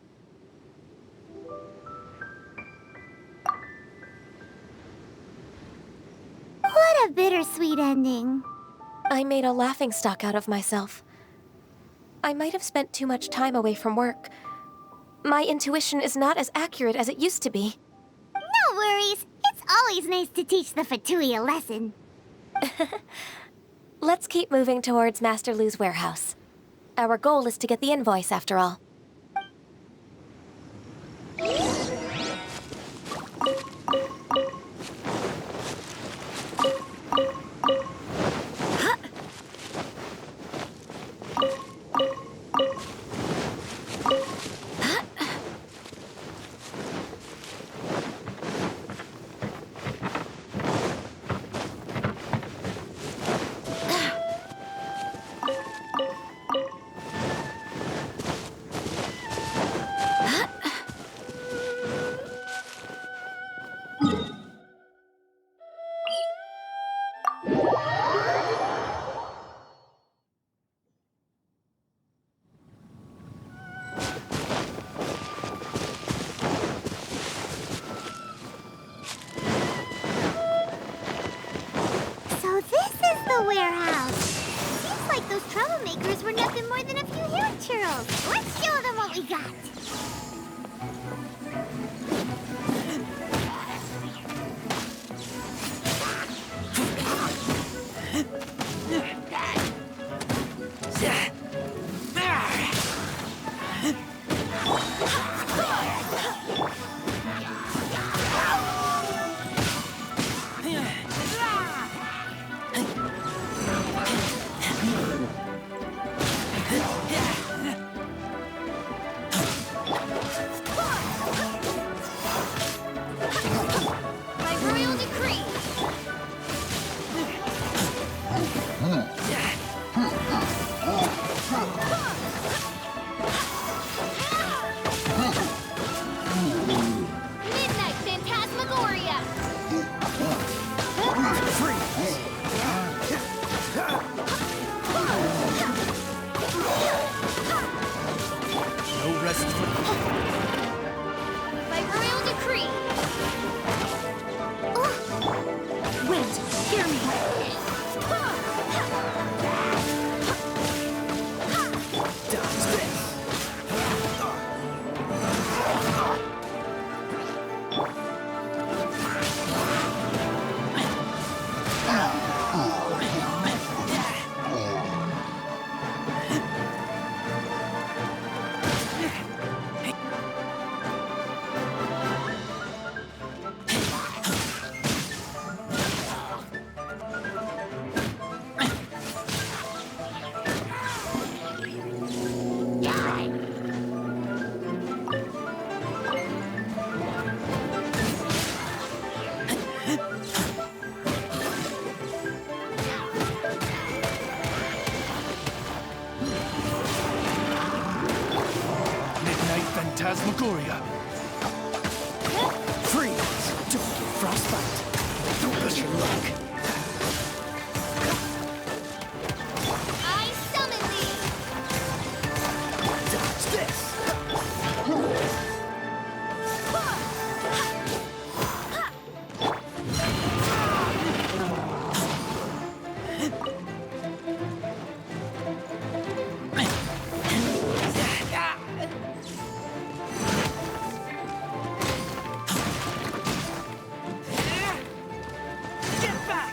What a bittersweet ending. I made a laughingstock out of myself. I might have spent too much time away from work. My intuition is not as accurate as it used to be. No worries. It's always nice to teach the Fatui a lesson. Let's keep moving towards Master Lu's warehouse. Our goal is to get the invoice, after all. Warehouse. Seems like those troublemakers were nothing more than a few hair churls. Let's show them what we got. Phantasmagoria. Freeze! Don't get frostbite. Don't push your luck. I summon thee! Dodge this! Get back!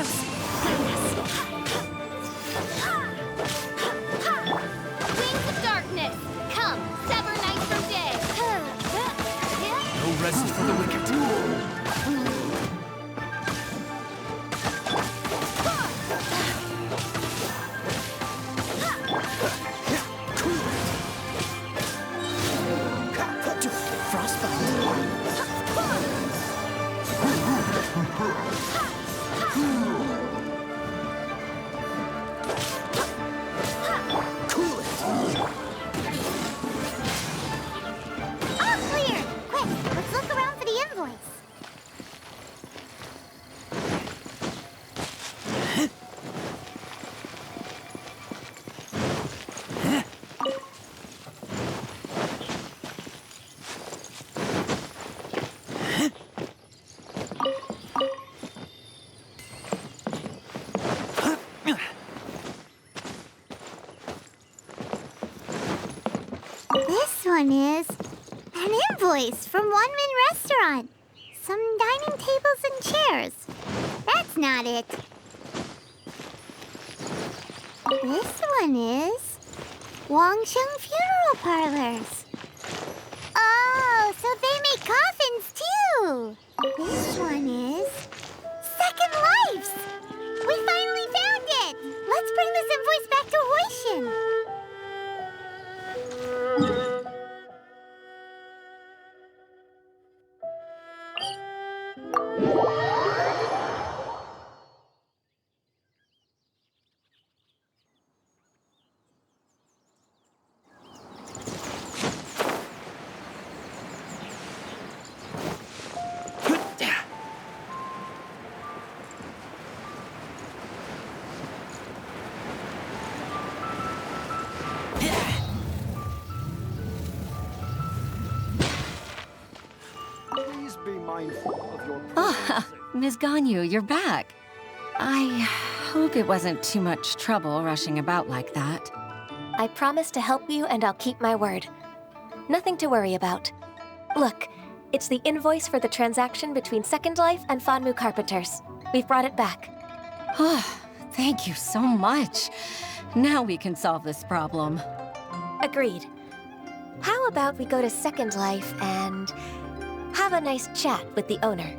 shadows! Wings of darkness! Come, sever night from day! No rest for the wicked. This one is an invoice from One-Man Restaurant. Some dining tables and chairs. That's not it. This one is Wangsheng Funeral Parlors. Oh, so they make coffins too. This one is Second Lives. We finally found it. Let's bring this invoice back to Huishin. Ms. Ganyu, you're back. I hope it wasn't too much trouble rushing about like that. I promise to help you, and I'll keep my word. Nothing to worry about. Look, it's the invoice for the transaction between Second Life and Fanmu Carpenters. We've brought it back. Thank you so much. Now we can solve this problem. Agreed. How about we go to Second Life and have a nice chat with the owner?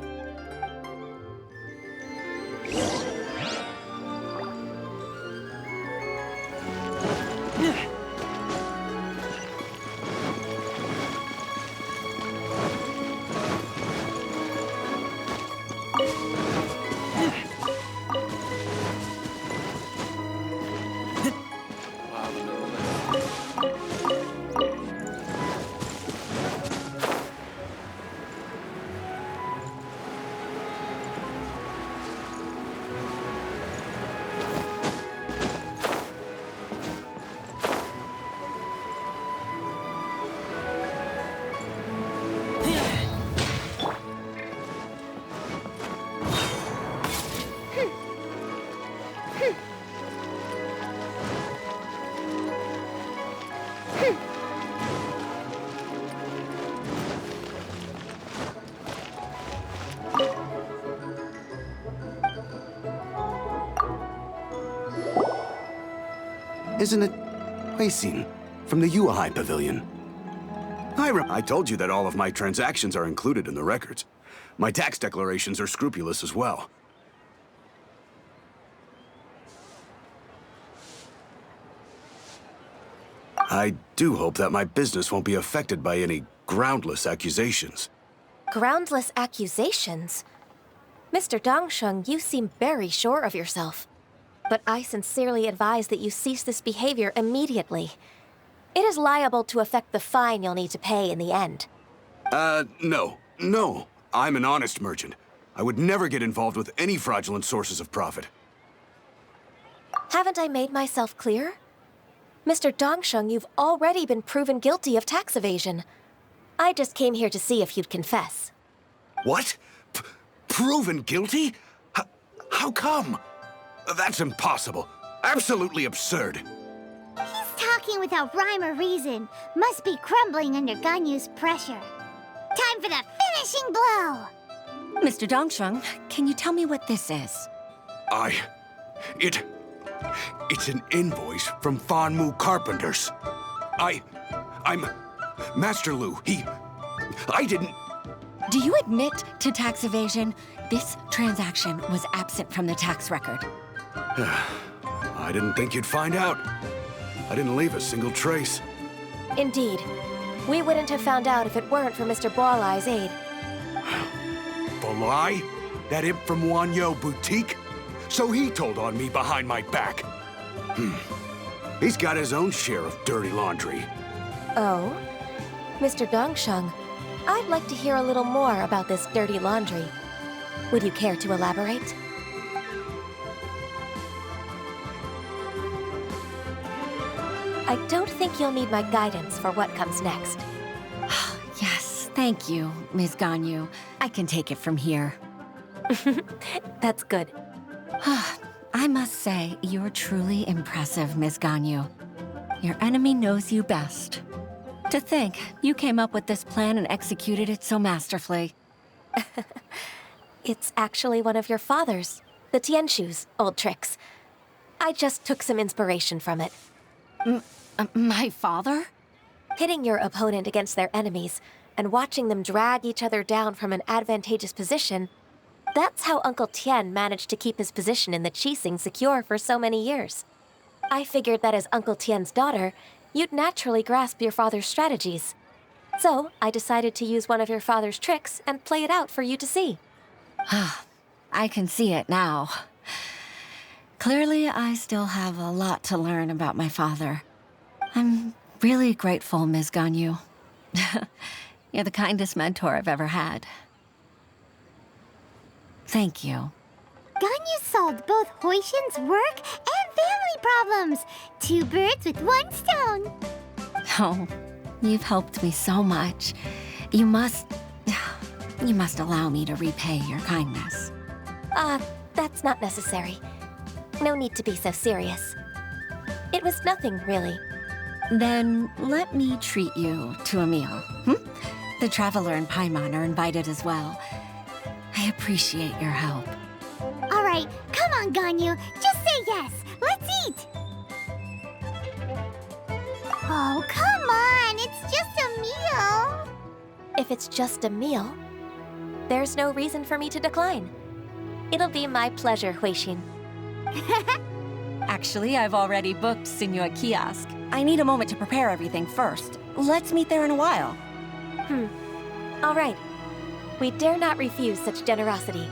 Isn't it Huixin from the Yuehai Pavilion? I told you that all of my transactions are included in the records. My tax declarations are scrupulous as well. I do hope that my business won't be affected by any groundless accusations. Groundless accusations? Mr. Dongsheng, you seem very sure of yourself. But I sincerely advise that you cease this behavior immediately. It is liable to affect the fine you'll need to pay in the end. No. No. I'm an honest merchant. I would never get involved with any fraudulent sources of profit. Haven't I made myself clear? Mr. Dongsheng, you've already been proven guilty of tax evasion. I just came here to see if you'd confess. What? Proven guilty? How come? That's impossible. Absolutely absurd. He's talking without rhyme or reason. Must be crumbling under Ganyu's pressure. Time for the finishing blow! Mr. Dongsheng, can you tell me what this is? It's an invoice from Fanmu Carpenters. I'm Master Lu. I didn't... Do you admit to tax evasion? This transaction was absent from the tax record. I didn't think you'd find out. I didn't leave a single trace. Indeed. We wouldn't have found out if it weren't for Mr. Boalai's aid. Bolai? That imp from Wanyo Boutique? So he told on me behind my back. He's got his own share of dirty laundry. Oh? Mr. Dongsheng, I'd like to hear a little more about this dirty laundry. Would you care to elaborate? I don't think you'll need my guidance for what comes next. Yes, thank you, Ms. Ganyu. I can take it from here. That's good. I must say, you're truly impressive, Ms. Ganyu. Your enemy knows you best. To think, you came up with this plan and executed it so masterfully. It's actually one of your father's, the Tianshu's, old tricks. I just took some inspiration from it. My father? Pitting your opponent against their enemies and watching them drag each other down from an advantageous position, that's how Uncle Tian managed to keep his position in the Qixing secure for so many years. I figured that as Uncle Tian's daughter, you'd naturally grasp your father's strategies. So I decided to use one of your father's tricks and play it out for you to see. I can see it now. Clearly, I still have a lot to learn about my father. I'm really grateful, Ms. Ganyu. You're the kindest mentor I've ever had. Thank you. Ganyu solved both Huixin's work and family problems. 2 birds with 1 stone. Oh, you've helped me so much. You must allow me to repay your kindness. That's not necessary. No need to be so serious. It was nothing, really. Then let me treat you to a meal. The Traveler and Paimon are invited as well. I appreciate your help. All right, come on, Ganyu. Just say yes. Let's eat. Oh, come on. It's just a meal. If it's just a meal, there's no reason for me to decline. It'll be my pleasure, Huixin. Actually, I've already booked Senor Kiosk. I need a moment to prepare everything first. Let's meet there in a while. All right. We dare not refuse such generosity.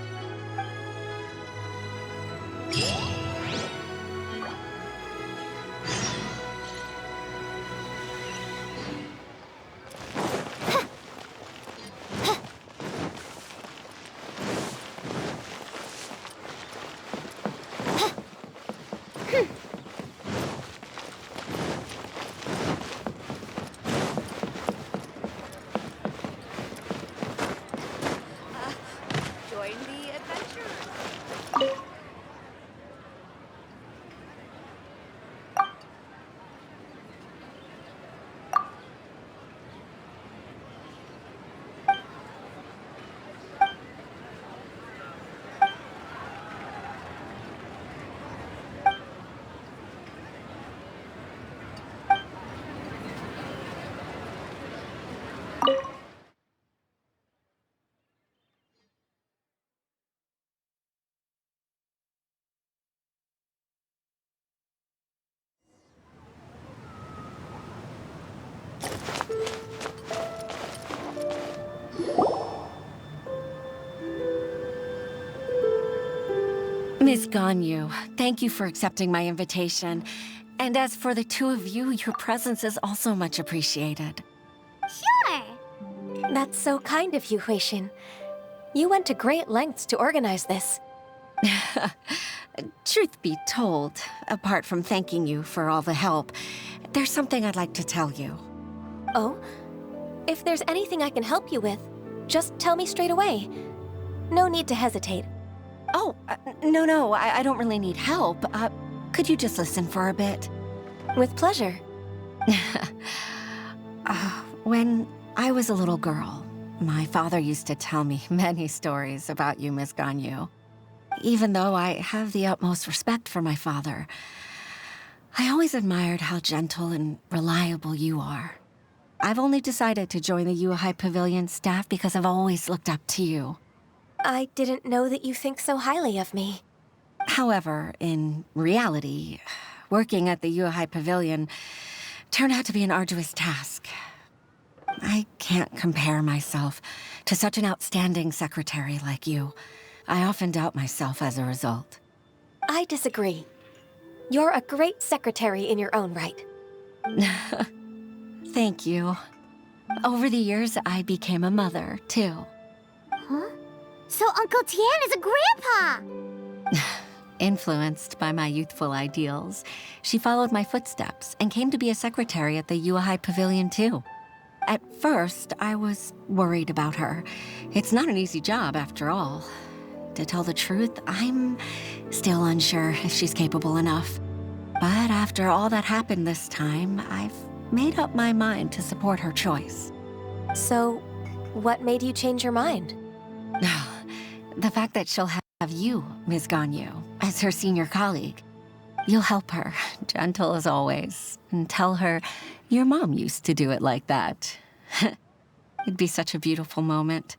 Ms. Ganyu, thank you for accepting my invitation. And as for the 2 of you, your presence is also much appreciated. Sure. That's so kind of you, Huixin. You went to great lengths to organize this. Truth be told, apart from thanking you for all the help, there's something I'd like to tell you. Oh? If there's anything I can help you with, just tell me straight away. No need to hesitate. Oh, no, I don't really need help. Could you just listen for a bit? With pleasure. When I was a little girl, my father used to tell me many stories about you, Ms. Ganyu. even though I have the utmost respect for my father, I always admired how gentle and reliable you are. I've only decided to join the Yuhai Pavilion staff because I've always looked up to you. I didn't know that you think so highly of me. However, in reality, working at the Yuhai Pavilion turned out to be an arduous task. I can't compare myself to such an outstanding secretary like you. I often doubt myself as a result. I disagree. You're a great secretary in your own right. Thank you. Over the years, I became a mother, too. Huh? So Uncle Tian is a grandpa! Influenced by my youthful ideals, she followed my footsteps and came to be a secretary at the Yuhai Pavilion, too. At first, I was worried about her. It's not an easy job, after all. To tell the truth, I'm still unsure if she's capable enough. But after all that happened this time, I've made up my mind to support her choice. So, what made you change your mind? The fact that she'll have you, Ms. Ganyu, as her senior colleague. You'll help her, gentle as always, and tell her your mom used to do it like that. It'd be such a beautiful moment.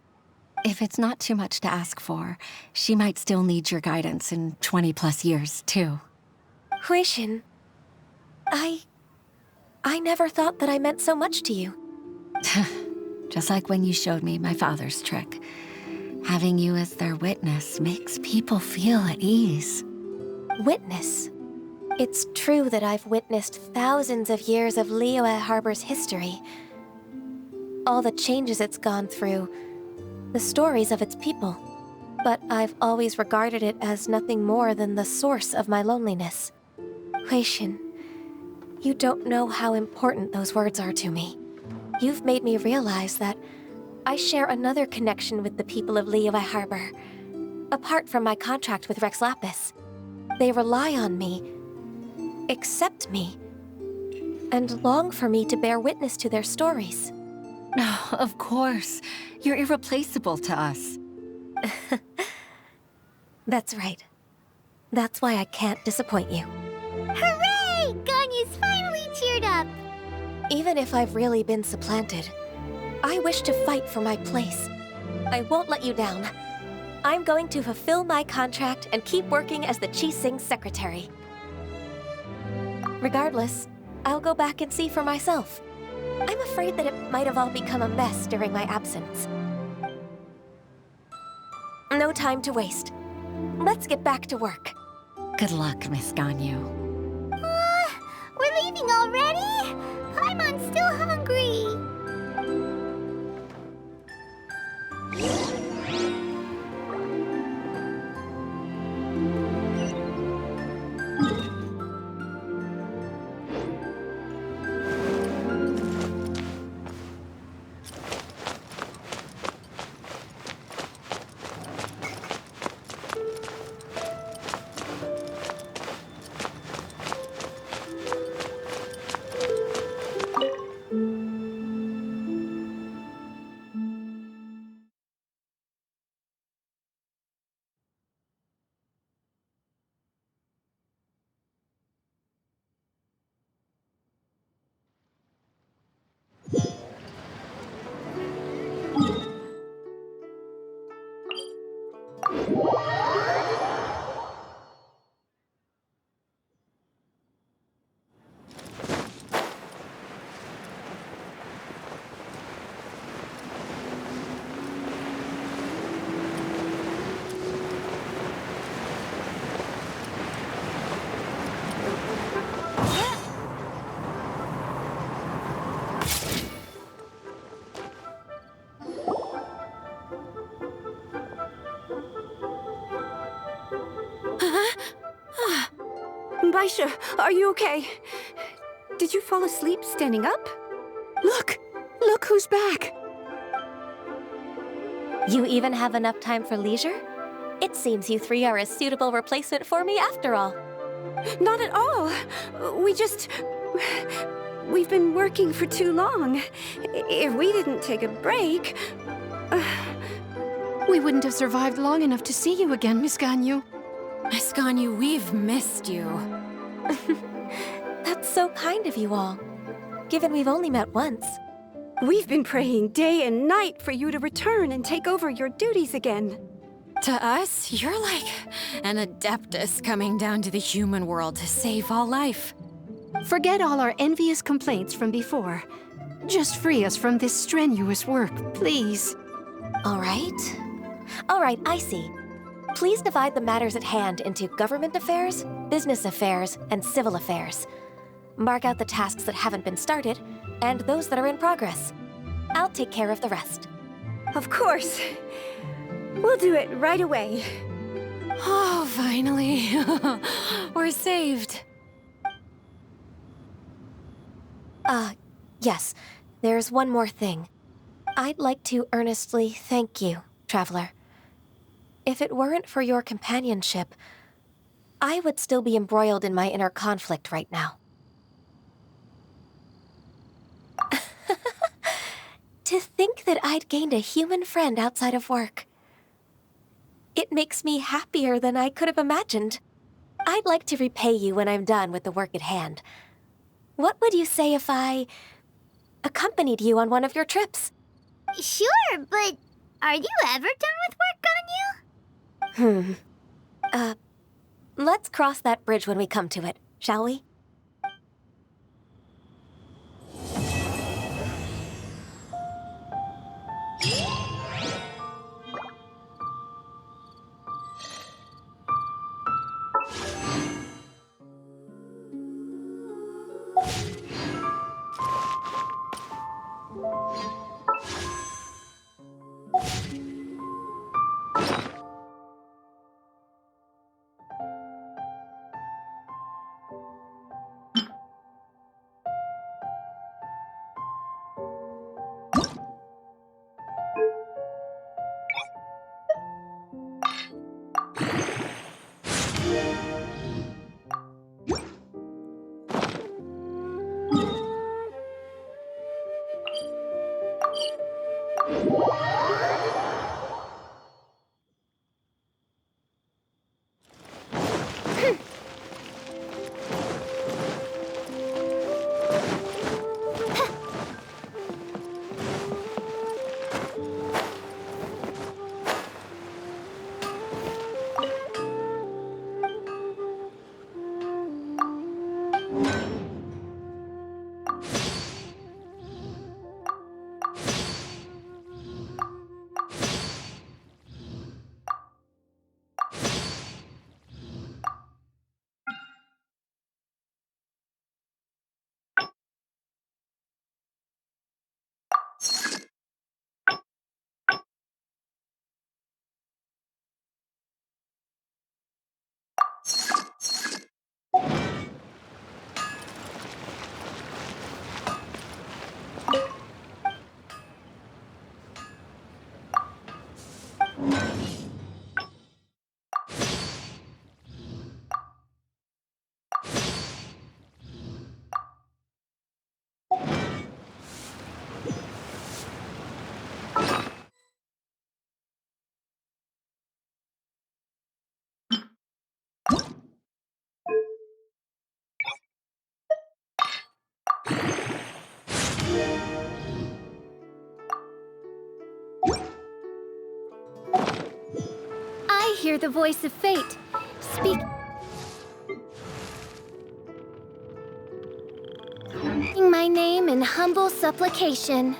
If it's not too much to ask for, she might still need your guidance in 20+ years, too. Huixin, I never thought that I meant so much to you. Just like when you showed me my father's trick. Having you as their witness makes people feel at ease. Witness? It's true that I've witnessed thousands of years of Liyue Harbor's history. All the changes it's gone through, the stories of its people. But I've always regarded it as nothing more than the source of my loneliness. Huixin, you don't know how important those words are to me. You've made me realize that I share another connection with the people of Liyue Harbor. Apart from my contract with Rex Lapis, they rely on me, accept me, and long for me to bear witness to their stories. Oh, of course. You're irreplaceable to us. That's right. That's why I can't disappoint you. Hooray! Ganyu's finally cheered up! Even if I've really been supplanted, I wish to fight for my place. I won't let you down. I'm going to fulfill my contract and keep working as the Qixing's secretary. Regardless, I'll go back and see for myself. I'm afraid that it might have all become a mess during my absence. No time to waste. Let's get back to work. Good luck, Miss Ganyu. We're leaving already? Paimon's still hungry. Baisha, are you okay? Did you fall asleep standing up? Look! Look who's back! You even have enough time for leisure? It seems you three are a suitable replacement for me after all. Not at all. We've been working for too long. If we didn't take a break... We wouldn't have survived long enough to see you again, Miss Ganyu. Miss Ganyu, we've missed you. That's so kind of you all, given we've only met once. We've been praying day and night for you to return and take over your duties again. To us, you're like an adeptus coming down to the human world to save all life. Forget all our envious complaints from before. Just free us from this strenuous work, please. All right. All right, I see. Please divide the matters at hand into government affairs, business affairs, and civil affairs. Mark out the tasks that haven't been started, and those that are in progress. I'll take care of the rest. Of course. We'll do it right away. Oh, finally. We're saved. Yes. There's one more thing. I'd like to earnestly thank you, Traveler. If it weren't for your companionship, I would still be embroiled in my inner conflict right now. To think that I'd gained a human friend outside of work. It makes me happier than I could have imagined. I'd like to repay you when I'm done with the work at hand. What would you say if I accompanied you on one of your trips? Sure, but are you ever done with work, Ganyu? Let's cross that bridge when we come to it, shall we? I hear the voice of fate. Speaking my name in humble supplication.